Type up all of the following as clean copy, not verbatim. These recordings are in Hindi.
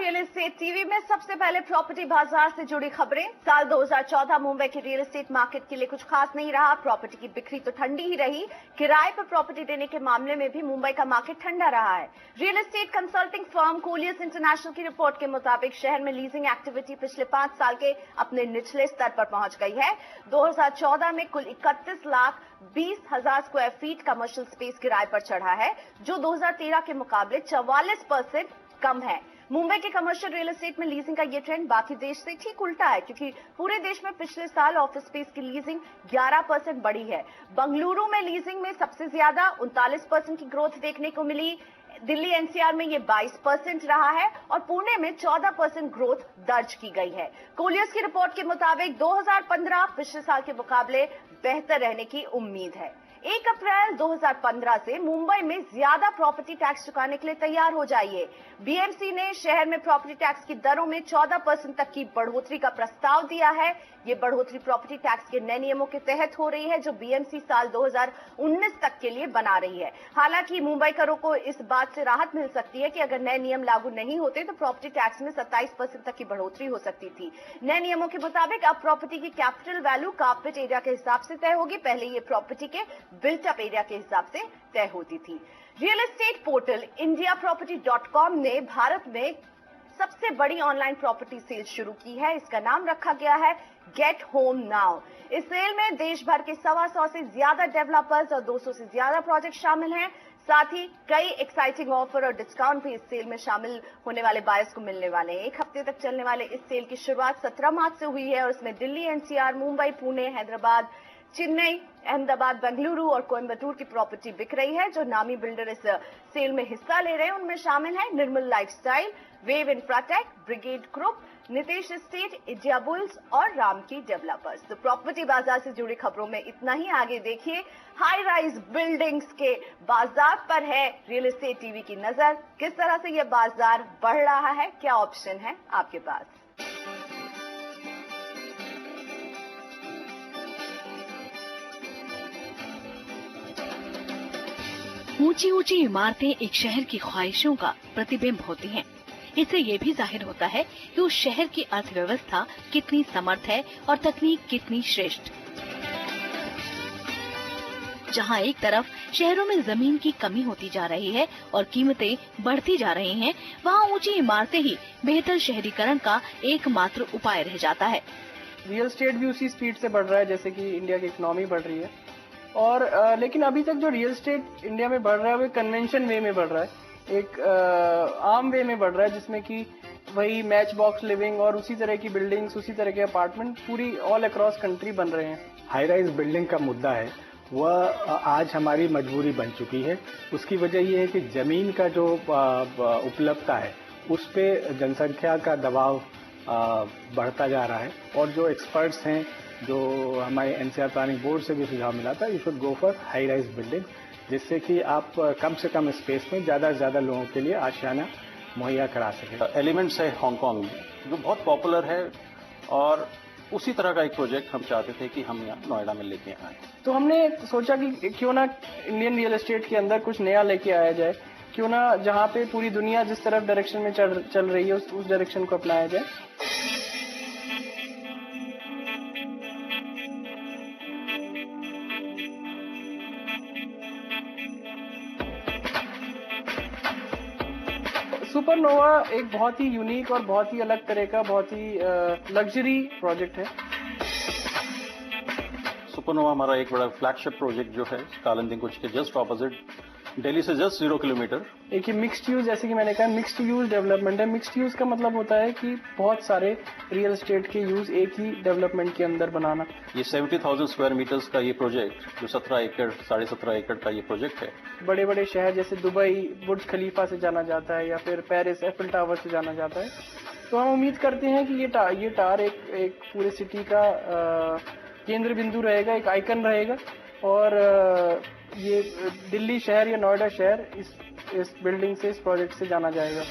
रियल एस्टेट टीवी में सबसे पहले प्रॉपर्टी बाजार से जुड़ी खबरें। साल 2014 मुंबई के रियल एस्टेट मार्केट के लिए कुछ खास नहीं रहा। प्रॉपर्टी की बिक्री तो ठंडी ही रही। किराए पर प्रॉपर्टी देने के मामले में भी मुंबई का मार्केट ठंडा रहा है। Real estate consulting firm coleus international की रिपोर्ट के मुताबिक शहर में लीजिंग एक्टिविटी पिछले 5 साल के अपने निचले स्तर पर पहुंच गई है। 2014 में कुल 31,20,000 स्क्वायर फीट कमर्शियल स्पेस किराए पर चढ़ा है, जो 2013 के मुकाबले 44% कम है। मुंबई के कमर्शियल रियल एस्टेट में लीजिंग का ये ट्रेंड बाकी देश से ठीक उल्टा है, क्योंकि पूरे देश में पिछले साल ऑफिस स्पेस की लीजिंग 11% बढ़ी है। बंगलुरु में लीजिंग में सबसे ज्यादा 39% की ग्रोथ देखने को मिली। दिल्ली एनसीआर में ये 22% रहा है और पुणे में 14% ग्रोथ दर्ज की गई है। कोलियस की रिपोर्ट के मुताबिक 2015 पिछले साल के मुकाबले बेहतर रहने की उम्मीद है। 1 अप्रैल 2015 से मुंबई में ज्यादा प्रॉपर्टी टैक्स चुकाने के लिए तैयार हो जाइए। बीएमसी ने शहर में प्रॉपर्टी टैक्स की दरों में 14% तक की बढ़ोतरी का प्रस्ताव दिया है। ये बढ़ोतरी प्रॉपर्टी टैक्स के नए नियमों के तहत हो रही है, जो बीएमसी साल 2019 तक के लिए बना रही है। हालांकि मुंबईकरों को इस बात से राहत मिल सकती है कि अगर नए नियम लागू नहीं होते तो प्रॉपर्टी टैक्स में 27% तक की बढ़ोतरी हो सकती थी। नए नियमों के मुताबिक अब प्रॉपर्टी की कैपिटल वैल्यू कारपेट एरिया के हिसाब से तय होगी। पहले ये प्रॉपर्टी के बिल्ट अप एरिया के हिसाब से तय होती थी। रियल एस्टेट पोर्टल indiaproperty.com ने भारत में सबसे बड़ी ऑनलाइन प्रॉपर्टी सेल शुरू की है। इसका नाम रखा गया है गेट होम नाउ। इस सेल में देश भर के 125 से ज्यादा डेवलपर्स और 200 से ज्यादा प्रोजेक्ट शामिल हैं। साथ ही कई एक्साइटिंग ऑफर और डिस्काउंट भी इस सेल में शामिल होने वाले बायर्स को मिलने वाले हैं। 1 हफ्ते तक चलने वाले इस सेल की शुरुआत 17 मार्च से हुई है और इसमें दिल्ली एनसीआर, मुंबई, पुणे, हैदराबाद, चेन्नई, अहमदाबाद, बेंगलुरु और कोयम्बटूर की प्रॉपर्टी बिक रही है। जो नामी बिल्डर इस सेल में हिस्सा ले रहे हैं उनमें शामिल हैं Nirmal Lifestyle, Wave Infratech, Brigade Group, Nitesh Estate, Indiabulls और रामकी डेवलपर्स। तो प्रॉपर्टी बाजार से जुड़ी खबरों में इतना ही। आगे देखिए हाई राइज बिल्डिंग्स के बाजार पर है रियल एस्टेट टीवी की नजर। किस तरह से यह बाजार बढ़ रहा है, क्या ऑप्शन है आपके पास। ऊंची ऊंची इमारतें एक शहर की ख्वाहिशों का प्रतिबिंब होती हैं। इससे ये भी जाहिर होता है कि उस शहर की अर्थव्यवस्था कितनी समर्थ है और तकनीक कितनी श्रेष्ठ। जहां एक तरफ शहरों में जमीन की कमी होती जा रही है और कीमतें बढ़ती जा रही हैं, वहां ऊंची इमारतें ही बेहतर शहरीकरण का एकमात्र उपाय रह जाता है। रियल एस्टेट भी उसी स्पीड से बढ़ रहा है जैसे कि इंडिया की इकोनॉमी बढ़ रही है। और लेकिन अभी तक जो रियल एस्टेट इंडिया में बढ़ रहा है वो कन्वेंशन वे में बढ़ रहा है, एक आम वे में बढ़ रहा है, जिसमें कि वही मैच बॉक्स लिविंग और उसी तरह की बिल्डिंग्स, उसी तरह के अपार्टमेंट पूरी ऑल अक्रॉस कंट्री बन रहे हैं। हाई राइज बिल्डिंग का मुद्दा है वह आज हमारी मजबूरी बन चुकी है। उसकी वजह यह है कि जमीन का जो उपलब्धता है उस पे जनसंख्या का दबाव बढ़ता जा रहा है। और जो एक्सपर्ट्स हैं, जो हमारे एनसीआर प्लानिंग बोर्ड से भी सुझाव मिला था, you should go for high rise building, जिससे कि आप कम से कम स्पेस में ज़्यादा से ज़्यादा लोगों के लिए आशियाना मुहैया करा सकें। एलिमेंट्स है हांगकांग में जो बहुत पॉपुलर है और उसी तरह का एक प्रोजेक्ट हम चाहते थे कि हम यहाँ नोएडा में लेके आए। तो हमने सोचा कि क्यों ना इंडियन रियल एस्टेट के अंदर कुछ नया लेके आया जाए, क्यों ना जहाँ पे पूरी दुनिया जिस तरफ डायरेक्शन में चल रही है उस डायरेक्शन को अपनाया जाए। सुपरनोवा एक बहुत ही यूनिक और बहुत ही अलग तरह का, बहुत ही लग्जरी प्रोजेक्ट है। सुपरनोवा हमारा एक बड़ा फ्लैगशिप प्रोजेक्ट जो है कालिंदी कुछ के जस्ट ऑपोजिट, दिल्ली से जस्ट 0 किलोमीटर। एक ये मिक्स्ड यूज, जैसे कि मैंने कहा, मिक्स्ड यूज डेवलपमेंट है। मिक्स्ड यूज का मतलब होता है कि बहुत सारे रियल एस्टेट के यूज एक ही डेवलपमेंट के अंदर बनाना। ये 70,000 स्क्वायर मीटर्स का ये प्रोजेक्ट जो 17 एकड़ 17.5 एकड़ का ये प्रोजेक्ट है। बड़े बड़े शहर जैसे दुबई बुर्ज खलीफा से जाना जाता है या फिर पेरिस एफिल टावर से जाना जाता है। तो हम उम्मीद करते हैं कि ये टार एक पूरे सिटी का केंद्र बिंदु रहेगा, एक आइकन रहेगा। और ये दिल्ली शहर या नोएडा शहर इस बिल्डिंग से, इस प्रोजेक्ट से जाना जाएगा।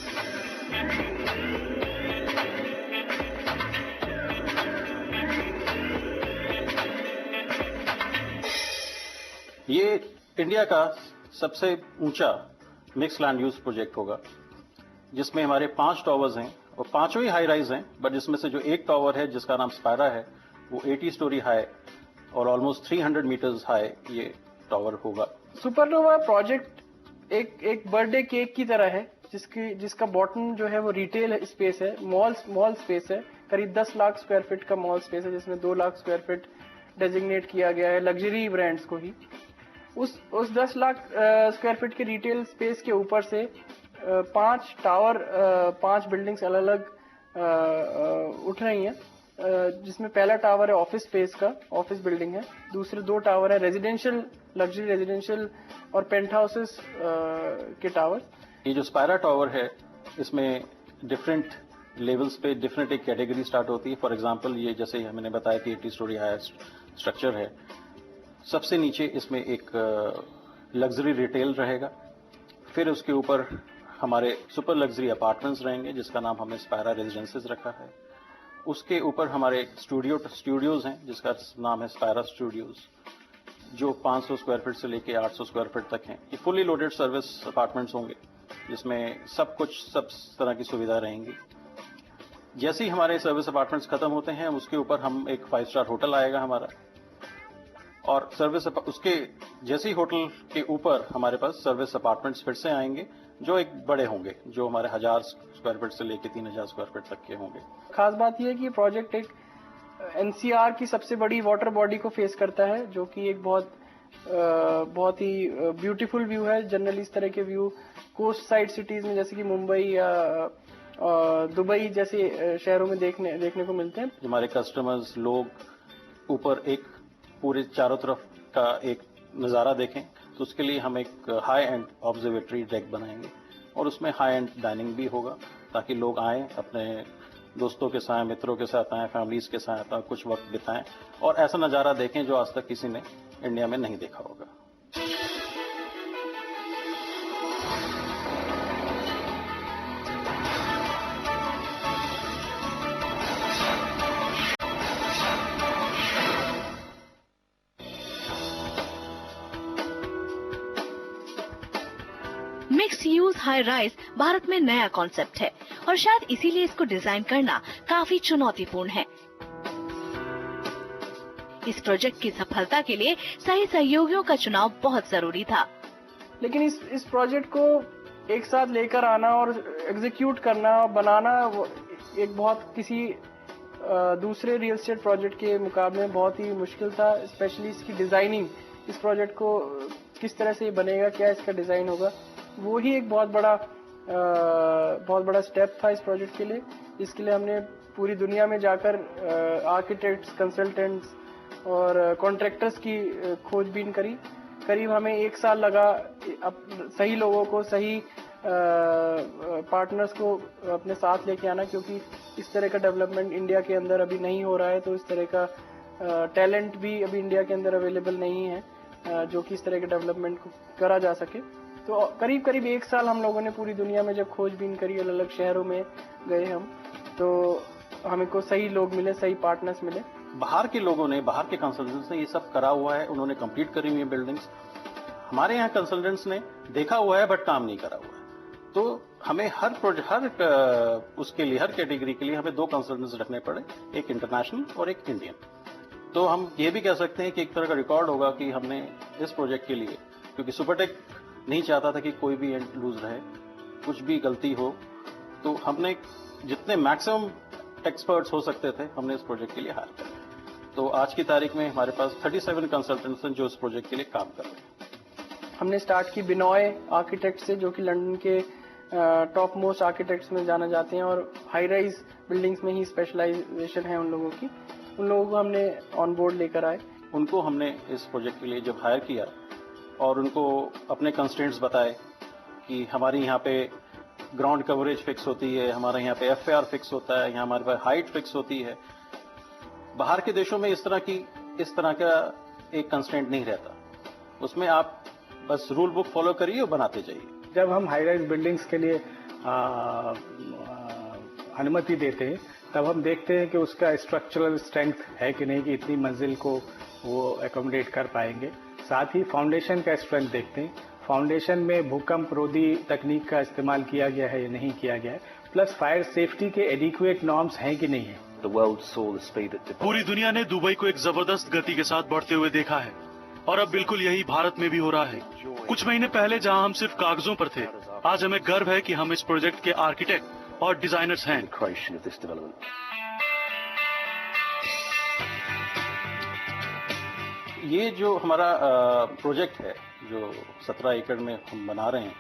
ये इंडिया का सबसे ऊंचा मिक्स लैंड यूज प्रोजेक्ट होगा, जिसमें हमारे 5 टावर्स हैं और पांचों ही हाई राइज हैं, बट जिसमें से जो एक टावर है जिसका नाम स्पायरा है वो 80 स्टोरी हाई और ऑलमोस्ट 300 मीटर्स हाई ये टावर होगा। सुपरनोवा प्रोजेक्ट एक बर्थडे केक की तरह है, जिसका बॉटम जो है वो रिटेल स्पेस है, मॉल स्पेस है। करीब 10 लाख स्क्वायर फीट का मॉल स्पेस है, जिसमें 2 लाख स्क्वायर फीट डेजिग्नेट किया गया है लग्जरी ब्रांड्स को ही। उस 10 लाख स्क्वायर फीट के रिटेल स्पेस के ऊपर से 5 टावर, 5 बिल्डिंग्स अलग अलग उठ रही हैं, जिसमें पहला टावर है ऑफिस स्पेस का, ऑफिस बिल्डिंग है। दूसरे 2 टावर है रेजिडेंशियल, लग्जरी रेजिडेंशियल और पेंट हाउसेस के टावर। ये जो स्पायरा टावर है इसमें डिफरेंट लेवल्स पे डिफरेंट एक कैटेगरी स्टार्ट होती है। फॉर एग्जांपल ये जैसे मैंने बताया कि 80 स्टोरी हाई स्ट्रक्चर है, सबसे नीचे इसमें एक लग्जरी रिटेल रहेगा, फिर उसके ऊपर हमारे सुपर लग्जरी अपार्टमेंट्स रहेंगे जिसका नाम हमने स्पायरा रेजिडेंसेस रखा है। उसके ऊपर हमारे स्टूडियोज हैं जिसका नाम है स्पायरा स्टूडियोज, जो 500 स्क्वायर फीट से लेके 800 स्क्वायर फीट तक हैं। ये फुली लोडेड सर्विस अपार्टमेंट्स होंगे जिसमें सब तरह की सुविधा रहेंगी। जैसे ही हमारे सर्विस अपार्टमेंट्स खत्म होते हैं उसके ऊपर हम एक 5 स्टार होटल आएगा हमारा, और उसके जैसे ही होटल के ऊपर हमारे पास सर्विस अपार्टमेंट्स फिर से आएंगे जो एक बड़े होंगे, जो हमारे 1000 स्क्वायर फीट से लेके 3000 स्क्वायर फीट तक के होंगे। खास बात यह है कि प्रोजेक्ट एक एनसीआर की सबसे बड़ी वाटर बॉडी को फेस करता है, जो कि एक बहुत ही ब्यूटीफुल व्यू है। जनरली इस तरह के व्यू कोस्ट साइड सिटीज में जैसे कि मुंबई या दुबई जैसे शहरों में देखने को मिलते हैं। हमारे कस्टमर्स लोग ऊपर एक पूरे चारों तरफ का एक नज़ारा देखें, तो उसके लिए हम एक हाई एंड ऑब्जर्वेटरी डेक बनाएंगे और उसमें हाई एंड डाइनिंग भी होगा, ताकि लोग आएँ, अपने दोस्तों के साथ, मित्रों के साथ आएँ, फैमिलीज के साथ कुछ वक्त बिताएं और ऐसा नज़ारा देखें जो आज तक किसी ने इंडिया में नहीं देखा होगा। Mix use high rise Bharat में नया कॉन्सेप्ट है और शायद इसीलिए इसको डिजाइन करना काफी चुनौतीपूर्ण है। इस प्रोजेक्ट की सफलता के लिए सही सहयोगियों का चुनाव बहुत जरूरी था। लेकिन इस प्रोजेक्ट को एक साथ लेकर आना और एग्जीक्यूट करना, बनाना एक बहुत किसी दूसरे रियल एस्टेट प्रोजेक्ट के मुकाबले में बहुत ही मुश्किल था। स्पेशली इसकी डिजाइनिंग, इस प्रोजेक्ट को किस तरह से बनेगा, क्या इसका डिजाइन होगा, वो ही एक बहुत बड़ा स्टेप था इस प्रोजेक्ट के लिए। इसके लिए हमने पूरी दुनिया में जाकर आर्किटेक्ट्स, कंसल्टेंट्स और कॉन्ट्रैक्टर्स की खोजबीन करी। करीब हमें 1 साल लगा सही लोगों को, सही पार्टनर्स को अपने साथ लेके आना, क्योंकि इस तरह का डेवलपमेंट इंडिया के अंदर अभी नहीं हो रहा है। तो इस तरह का टैलेंट भी अभी इंडिया के अंदर अवेलेबल नहीं है जो कि इस तरह के डेवलपमेंट को करा जा सके। तो करीब 1 साल हम लोगों ने पूरी दुनिया में जब खोजबीन करी, अलग अलग शहरों में गए हम, तो हमें को सही लोग मिले, सही पार्टनर्स मिले। बाहर के लोगों ने, बाहर के कंसल्टेंट्स ने ये सब करा हुआ है, उन्होंने कंप्लीट करी हुई है बिल्डिंग्स। हमारे यहाँ कंसल्टेंट्स ने देखा हुआ है बट काम नहीं करा हुआ है। तो हमें हर उसके लिए, हर कैटेगरी के लिए हमें 2 कंसल्टेंट्स रखने पड़े, एक इंटरनेशनल और एक इंडियन। तो हम ये भी कह सकते हैं कि एक तरह का रिकॉर्ड होगा कि हमने इस प्रोजेक्ट के लिए, क्योंकि सुपरटेक नहीं चाहता था कि कोई भी एंड लूज रहे, कुछ भी गलती हो, तो हमने जितने मैक्सिमम एक्सपर्ट्स हो सकते थे हमने इस प्रोजेक्ट के लिए हायर किया। तो आज की तारीख में हमारे पास 37 कंसल्टेंट्स हैं जो इस प्रोजेक्ट के लिए काम कर रहे हैं। हमने स्टार्ट की बिनॉय आर्किटेक्ट से, जो कि लंदन के टॉप मोस्ट आर्किटेक्ट्स में जाना जाते हैं और हाई राइज बिल्डिंग्स में ही स्पेशलाइजेशन है उन लोगों की। उन लोगों को हमने ऑन बोर्ड लेकर आए। उनको हमने इस प्रोजेक्ट के लिए जब हायर किया और उनको अपने कंस्ट्रेंट्स बताए कि हमारे यहाँ पे ग्राउंड कवरेज फिक्स होती है, हमारे यहाँ पे FAR फिक्स होता है, यहाँ हमारे पास हाइट फिक्स होती है। बाहर के देशों में इस तरह का एक कंस्ट्रेंट नहीं रहता, उसमें आप बस रूल बुक फॉलो करिए और बनाते जाइए। जब हम हाई राइज बिल्डिंग्स के लिए अनुमति देते हैं तब हम देखते हैं कि उसका स्ट्रक्चरल स्ट्रेंथ है कि नहीं, कि इतनी मंजिल को वो एकोमोडेट कर पाएंगे। साथ ही फाउंडेशन का स्ट्रेंथ देखते हैं, फाउंडेशन में भूकंप रोधी तकनीक का इस्तेमाल किया गया है या नहीं किया गया है। प्लस फायर सेफ्टी के एडिक्वेट नॉर्म्स हैं कि नहीं है। पूरी दुनिया ने दुबई को एक जबरदस्त गति के साथ बढ़ते हुए देखा है और अब बिल्कुल यही भारत में भी हो रहा है। कुछ महीने पहले जहां हम सिर्फ कागजों पर थे, आज हमें गर्व है कि हम इस प्रोजेक्ट के आर्किटेक्ट और डिजाइनर्स हैं। ये जो हमारा प्रोजेक्ट है, जो 17 एकड़ में हम बना रहे हैं,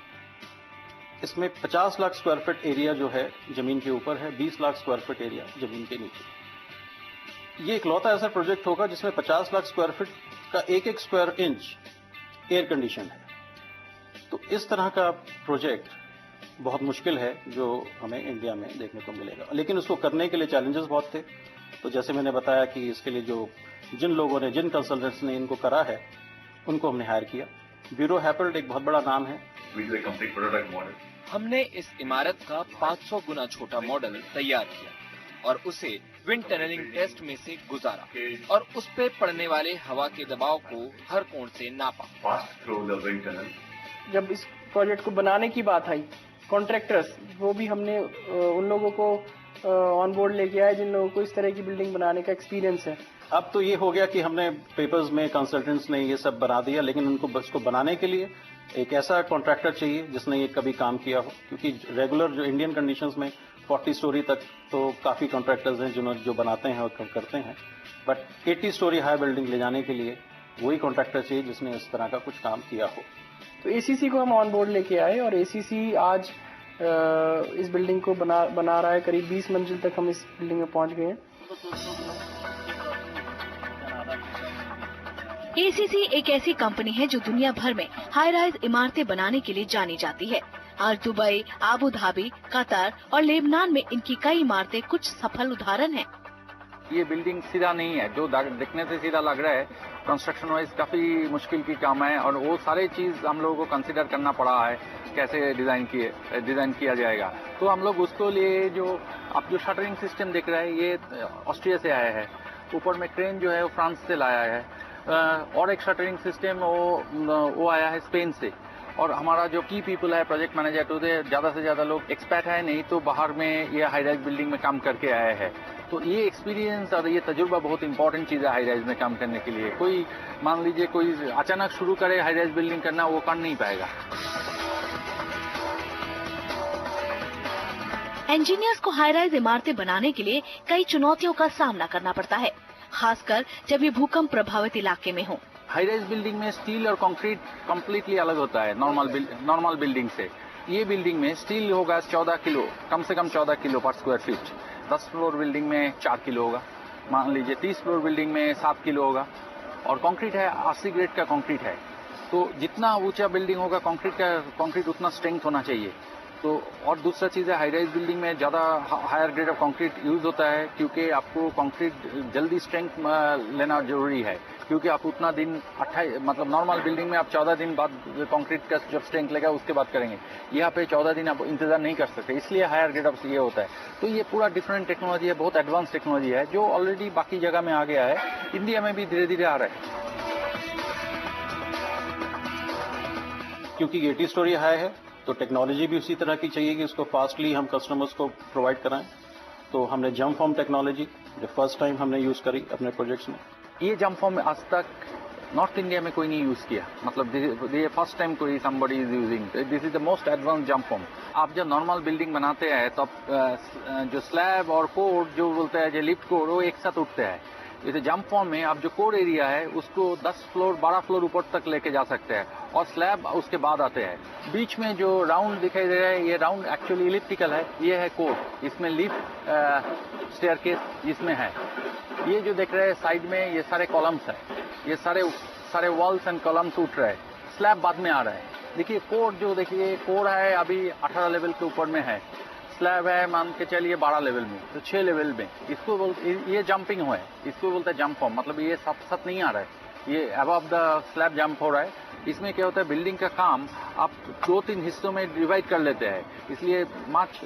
इसमें 50 लाख स्क्वायर फीट एरिया जो है जमीन के ऊपर है, 20 लाख स्क्वायर फीट एरिया जमीन के नीचे। ये इकलौता ऐसा प्रोजेक्ट होगा जिसमें 50 लाख स्क्वायर फीट का एक स्क्वायर इंच एयर कंडीशन है। तो इस तरह का प्रोजेक्ट बहुत मुश्किल है जो हमें इंडिया में देखने को मिलेगा, लेकिन उसको करने के लिए चैलेंजेस बहुत थे। तो जैसे मैंने बताया कि इसके लिए जिन लोगों ने, जिन कंसल्टेंट्स ने इनको करा है, उनको हमने हायर किया। ब्यूरो हैपल्ड एक बहुत बड़ा नाम है। हमने इस इमारत का 500 गुना छोटा मॉडल तैयार किया और उसे विंड टनलिंग टेस्ट में से गुजारा और उस पे पड़ने वाले हवा के दबाव को हर कोण से नापा। जब इस प्रोजेक्ट को बनाने की बात आई, कॉन्ट्रैक्टर्स, वो भी हमने उन लोगों को ऑन बोर्ड लेके आए जिन लोगों को इस तरह की बिल्डिंग बनाने का एक्सपीरियंस है। अब तो ये हो गया कि हमने पेपर्स में कंसल्टेंट्स ने ये सब बना दिया, लेकिन उनको इसको बनाने के लिए एक ऐसा कॉन्ट्रैक्टर चाहिए जिसने ये कभी काम किया हो, क्योंकि रेगुलर जो इंडियन कंडीशंस में 40 स्टोरी तक तो काफ़ी कॉन्ट्रैक्टर्स हैं जो बनाते हैं और करते हैं, बट 80 स्टोरी हाई बिल्डिंग ले जाने के लिए वही कॉन्ट्रैक्टर चाहिए जिसने इस तरह का कुछ काम किया हो। तो एसीसी को हम ऑन बोर्ड लेके आए और एसीसी आज इस बिल्डिंग को बना रहा है। करीब 20 मंजिल तक हम इस बिल्डिंग में पहुंच गए हैं। एसीसी एक ऐसी कंपनी है जो दुनिया भर में हाई राइज इमारतें बनाने के लिए जानी जाती है। आज दुबई, आबू धाबी, कतर और लेबनान में इनकी कई इमारतें कुछ सफल उदाहरण हैं। ये बिल्डिंग सीधा नहीं है, जो दिखने से सीधा लग रहा है, कंस्ट्रक्शन वाइज काफी मुश्किल की काम है और वो सारे चीज हम लोगों को कंसिडर करना पड़ा है, कैसे डिजाइन किया जाएगा। तो हम लोग उसको लिए जो शटरिंग सिस्टम दिख रहा है, ये ऑस्ट्रिया से आया है। ऊपर में क्रेन जो है वो फ्रांस से लाया है और एक शटरिंग सिस्टम वो आया है स्पेन से। और हमारा जो की पीपल है, प्रोजेक्ट मैनेजर, तो ज्यादा से ज्यादा लोग एक्सपर्ट है, नहीं तो बाहर में ये हाई राइज बिल्डिंग में काम करके आए हैं। तो ये एक्सपीरियंस और ये तजुर्बा बहुत इंपॉर्टेंट चीज है हाई राइज में काम करने के लिए। कोई मान लीजिए कोई अचानक शुरू करे हाई राइज बिल्डिंग करना, वो कर नहीं पाएगा। इंजीनियर्स को हाई राइज इमारतें बनाने के लिए कई चुनौतियों का सामना करना पड़ता है, खासकर जब ये भूकंप प्रभावित इलाके में हो। हाई राइज बिल्डिंग में स्टील और कंक्रीट कम्प्लीटली अलग होता है नॉर्मल बिल्डिंग से। ये बिल्डिंग में स्टील होगा 14 किलो, कम से कम 14 किलो पर स्क्वायर फीट। 10 फ्लोर बिल्डिंग में 4 किलो होगा, मान लीजिए 30 फ्लोर बिल्डिंग में 7 किलो होगा। और कंक्रीट है 80 ग्रेड का कंक्रीट है, तो जितना ऊंचा बिल्डिंग होगा कंक्रीट उतना स्ट्रेंथ होना चाहिए। तो और दूसरा चीज़ है, हाई राइज बिल्डिंग में ज़्यादा higher grade of concrete use होता है, क्योंकि आपको कंक्रीट जल्दी स्ट्रेंथ लेना जरूरी है, क्योंकि आप उतना दिन 28 मतलब नॉर्मल बिल्डिंग में आप 14 दिन बाद कंक्रीट का जब स्ट्रेंथ लेगा उसके बाद करेंगे। यहाँ पे 14 दिन आप इंतजार नहीं कर सकते, इसलिए हायर ग्रेड ऑफ ये होता है। तो ये पूरा डिफरेंट टेक्नोलॉजी है, बहुत एडवांस टेक्नोलॉजी है, जो ऑलरेडी बाकी जगह में आ गया है, इंडिया में भी धीरे धीरे आ रहा है। क्योंकि 80 स्टोरी हाई है तो टेक्नोलॉजी भी उसी तरह की चाहिए कि उसको फास्टली हम कस्टमर्स को प्रोवाइड कराएं। तो हमने जंप फॉर्म टेक्नोलॉजी जो फर्स्ट टाइम हमने यूज करी अपने प्रोजेक्ट्स में। ये जंप फॉर्म आज तक नॉर्थ इंडिया में कोई नहीं यूज किया, मतलब ये फर्स्ट टाइम कोई somebody is using। This is the most advance jump form. आप जब नॉर्मल बिल्डिंग बनाते हैं तो जो स्लैब और कोर जो बोलते हैं, जो लिफ्ट कोर, वो एक साथ उठते हैं। जैसे जंप फॉर्म में आप जो कोर एरिया है उसको 10 फ्लोर 12 फ्लोर ऊपर तक लेके जा सकते हैं और स्लैब उसके बाद आते हैं। बीच में जो राउंड दिखाई दे रहा है, ये राउंड एक्चुअली इलिप्टिकल है, ये है कोर। इसमें लिफ्ट स्टेयरकेस इसमें है। ये जो देख रहे हैं साइड में, ये सारे कॉलम्स है, ये सारे वॉल्स एंड कॉलम्स उठ रहे हैं, स्लैब बाद में आ रहा है। देखिए कोर जो देखिए कोर है अभी 18 लेवल के ऊपर में है, स्लैब है मान के चलिए 12 लेवल में, तो 6 लेवल में। इसको ये जंपिंग हुआ है, इसको बोलते हैं जंप फॉर्म, मतलब ये साथ नहीं आ रहा है, ये अबव द स्लैब जंप हो रहा है। इसमें क्या होता है, बिल्डिंग का काम आप 2-3 हिस्सों में डिवाइड कर लेते हैं, इसलिए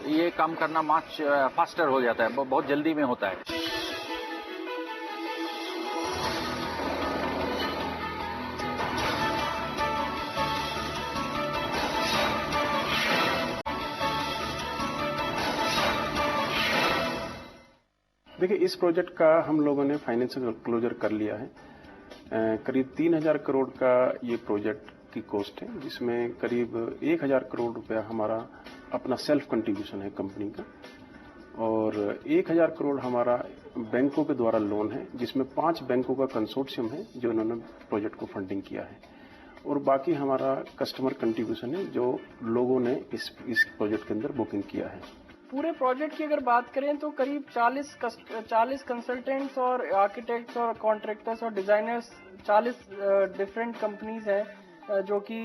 ये काम करना मच फास्टर हो जाता है, बहुत जल्दी में होता है। देखिए, इस प्रोजेक्ट का हम लोगों ने फाइनेंशियल क्लोजर कर लिया है। करीब 3000 करोड़ का ये प्रोजेक्ट की कॉस्ट है, जिसमें करीब 1000 करोड़ रुपया हमारा अपना सेल्फ कंट्रीब्यूशन है कंपनी का, और 1000 करोड़ हमारा बैंकों के द्वारा लोन है, जिसमें 5 बैंकों का कंसोर्शियम है जो इन्होंने प्रोजेक्ट को फंडिंग किया है, और बाकी हमारा कस्टमर कंट्रीब्यूशन है जो लोगों ने इस प्रोजेक्ट के अंदर बुकिंग किया है। पूरे प्रोजेक्ट की अगर बात करें तो करीब 40 कंसल्टेंट्स और आर्किटेक्ट्स और कॉन्ट्रैक्टर्स और डिजाइनर्स, 40 डिफरेंट कंपनीज हैं जो कि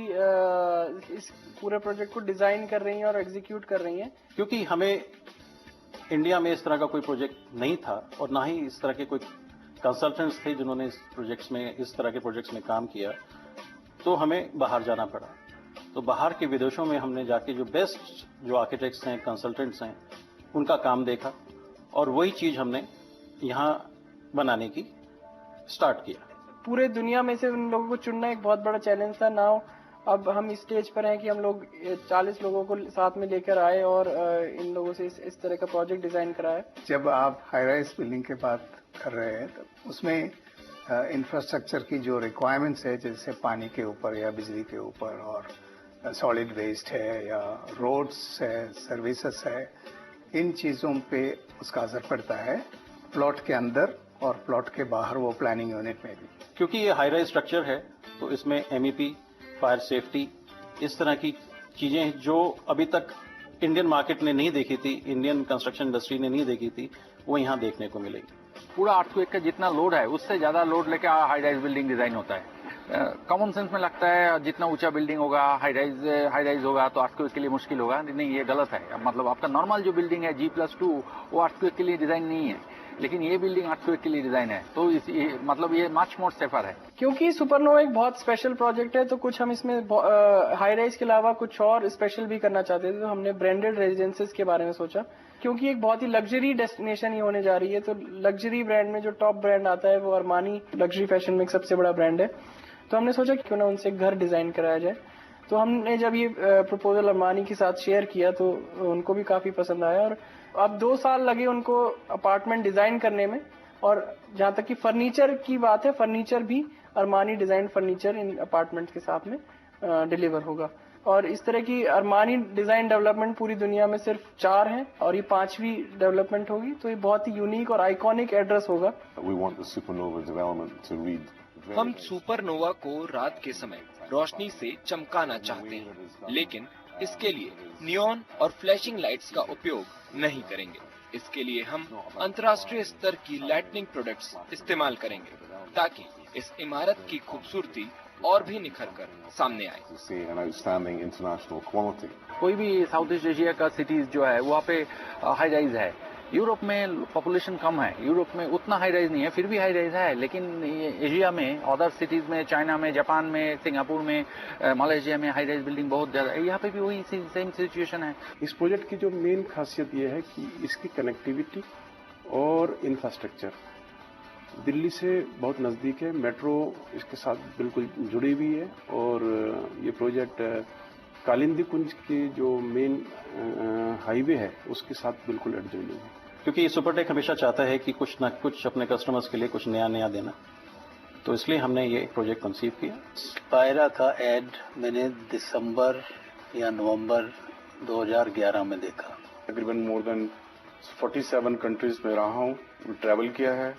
इस पूरे प्रोजेक्ट को डिजाइन कर रही हैं और एग्जीक्यूट कर रही हैं। क्योंकि हमें इंडिया में इस तरह का कोई प्रोजेक्ट नहीं था और ना ही इस तरह के कोई कंसल्टेंट्स थे जिन्होंने इस तरह के प्रोजेक्ट्स में काम किया, तो हमें बाहर जाना पड़ा। तो बाहर के विदेशों में हमने जाके जो बेस्ट जो आर्किटेक्ट्स हैं, कंसल्टेंट्स हैं, उनका काम देखा और वही चीज हमने यहाँ बनाने की स्टार्ट किया। पूरे दुनिया में से उन लोगों को चुनना एक बहुत बड़ा चैलेंज था। नाउ अब हम इस स्टेज पर हैं कि हम लोग 40 लोगों को साथ में लेकर आए और इन लोगों से इस तरह का प्रोजेक्ट डिजाइन कराया। जब आप हाई राइज बिल्डिंग की बात कर रहे हैं तो उसमें इंफ्रास्ट्रक्चर की जो रिक्वायरमेंट्स है, जैसे पानी के ऊपर या बिजली के ऊपर, और सॉलिड वेस्ट है या रोड्स है, सर्विसेज है, इन चीज़ों पे उसका असर पड़ता है प्लॉट के अंदर और प्लॉट के बाहर, वो प्लानिंग यूनिट में भी। क्योंकि ये हाई राइज स्ट्रक्चर है तो इसमें MEP, फायर सेफ्टी, इस तरह की चीजें जो अभी तक इंडियन मार्केट ने नहीं देखी थी, इंडियन कंस्ट्रक्शन इंडस्ट्री ने नहीं देखी थी, वो यहाँ देखने को मिलेगी। पूरा अर्थक्वेक का जितना लोड है उससे ज्यादा लोड लेके हाई राइज बिल्डिंग डिजाइन होता है। कॉमन सेंस में लगता है जितना ऊंचा बिल्डिंग होगा, हाई राइज होगा तो अर्थक्वेक के लिए मुश्किल होगा। नहीं, ये गलत है। मतलब आपका नॉर्मल जो बिल्डिंग है G+2, वो अर्थक्वेक के लिए डिजाइन नहीं है, लेकिन ये बिल्डिंग अर्थक्वेक के लिए डिजाइन है, तो मतलब ये मच मोर सेफर है। क्योंकि सुपरनोवा एक बहुत स्पेशल प्रोजेक्ट है, तो कुछ हम इसमें हाई राइज के अलावा कुछ और स्पेशल भी करना चाहते थे, तो हमने ब्रांडेड रेजिडेंसेस के बारे में सोचा। क्योंकि एक बहुत ही लग्जरी डेस्टिनेशन ही होने जा रही है, तो लग्जरी ब्रांड में जो टॉप ब्रांड आता है वो अरमानी लग्जरी फैशन में एक सबसे बड़ा ब्रांड है। तो हमने सोचा कि क्यों ना उनसे घर डिजाइन कराया जाए। तो हमने जब ये प्रपोजल अरमानी के साथ शेयर किया तो उनको भी काफी पसंद आया, और अब 2 साल लगे उनको अपार्टमेंट डिजाइन करने में। और जहां तक कि फर्नीचर की बात है, फर्नीचर भी Armani design furniture in apartment के साथ में डिलीवर होगा। और इस तरह की अरमानी डिजाइन डेवलपमेंट पूरी दुनिया में सिर्फ 4 हैं और ये 5वीं डेवलपमेंट होगी, तो ये बहुत ही यूनिक और आइकॉनिक एड्रेस होगा। हम सुपरनोवा को रात के समय रोशनी से चमकाना चाहते हैं, लेकिन इसके लिए नियॉन और फ्लैशिंग लाइट्स का उपयोग नहीं करेंगे। इसके लिए हम अंतर्राष्ट्रीय स्तर की लाइटनिंग प्रोडक्ट्स इस्तेमाल करेंगे ताकि इस इमारत की खूबसूरती और भी निखर कर सामने आए। कोई भी साउथ ईस्ट एशिया का सिटीज जो है वहाँ पे हाई राइज है। यूरोप में पॉपुलेशन कम है, यूरोप में उतना हाई राइज नहीं है, फिर भी हाई राइज है। लेकिन एशिया में, अदर सिटीज में, चाइना में, जापान में, सिंगापुर में, मलेशिया में हाई राइज बिल्डिंग बहुत ज्यादा है। यहाँ पे भी वही सेम सिचुएशन है। इस प्रोजेक्ट की जो मेन खासियत ये है कि इसकी कनेक्टिविटी और इंफ्रास्ट्रक्चर दिल्ली से बहुत नज़दीक है। मेट्रो इसके साथ बिल्कुल जुड़ी हुई है, और ये प्रोजेक्ट कालिंदी कुंज की जो मेन हाईवे है उसके साथ बिल्कुल एडजॉइनिंग है। क्योंकि सुपरटेक हमेशा चाहता है कि कुछ ना कुछ अपने कस्टमर्स के लिए कुछ नया देना, तो इसलिए हमने ये प्रोजेक्ट कंसीव किया। स्पायरा का एड मैंने दिसंबर या नवंबर 2011 में देखा। तकरीबन मोर देन 47 कंट्रीज में रहा हूँ, ट्रैवल किया है,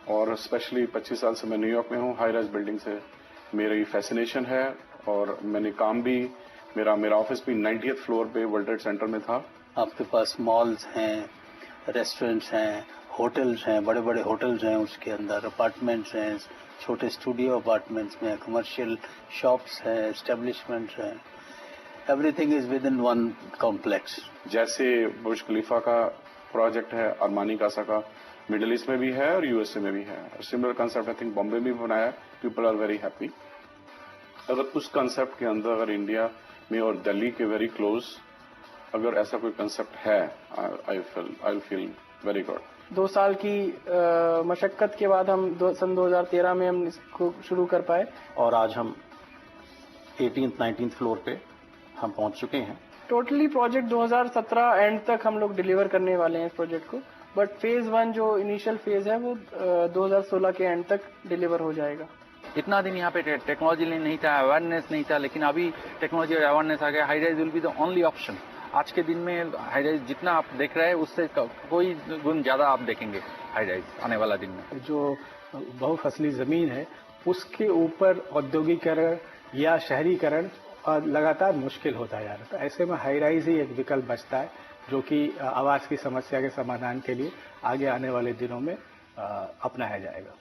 और स्पेशली 25 साल से मैं न्यूयॉर्क में हूँ। हाई राइज बिल्डिंग से मेरी फैसिनेशन है, और मैंने काम भी, मेरा ऑफिस भी 90th फ्लोर पे वर्ल्ड ट्रेड सेंटर में था। आपके पास मॉल्स हैं, रेस्टोरेंट्स हैं, होटल्स हैं, बड़े बड़े होटल्स हैं, उसके अंदर अपार्टमेंट्स हैं, छोटे स्टूडियो अपार्टमेंट्स में, कमर्शियल शॉप्स हैं, एस्टेब्लिशमेंट्स हैं। Everything is with in one complex. जैसे बुर्ज खलीफा का प्रोजेक्ट है, अरमानी कासा का मिडिल ईस्ट में भी है और USA में भी है। Similar concept I think Bombay में भी बनाया। People are very happy. अगर उस कंसेप्ट के अंदर अगर इंडिया में और दिल्ली के वेरी क्लोज अगर ऐसा कोई कंसेप्ट है, आई फील वेरी गुड। 2 साल की मशक्कत के बाद हम सन 2013 में हम इसको शुरू कर पाए, और आज हम 18th 19th फ्लोर पे हम पहुंच चुके हैं। टोटली प्रोजेक्ट 2017 एंड तक हम लोग डिलीवर करने वाले हैं इस प्रोजेक्ट को। बट फेज 1 जो इनिशियल फेज है वो 2016 के एंड तक डिलीवर हो जाएगा। इतना दिन यहाँ पे टेक्नोलॉजी नहीं था, अवेयरनेस नहीं था, लेकिन अभी टेक्नोलॉजी और अवेयरनेस आ गया। High rise will be the only option. आज के दिन में हाई राइज जितना आप देख रहे हैं उससे कोई गुण ज्यादा आप देखेंगे हाई राइज आने वाला दिन में। जो बहुफसली जमीन है उसके ऊपर औद्योगिकरण या शहरीकरण लगातार मुश्किल होता जा रहा है। ऐसे में हाई राइज ही एक विकल्प बचता है जो कि आवास की समस्या के समाधान के लिए आगे आने वाले दिनों में अपनाया जाएगा।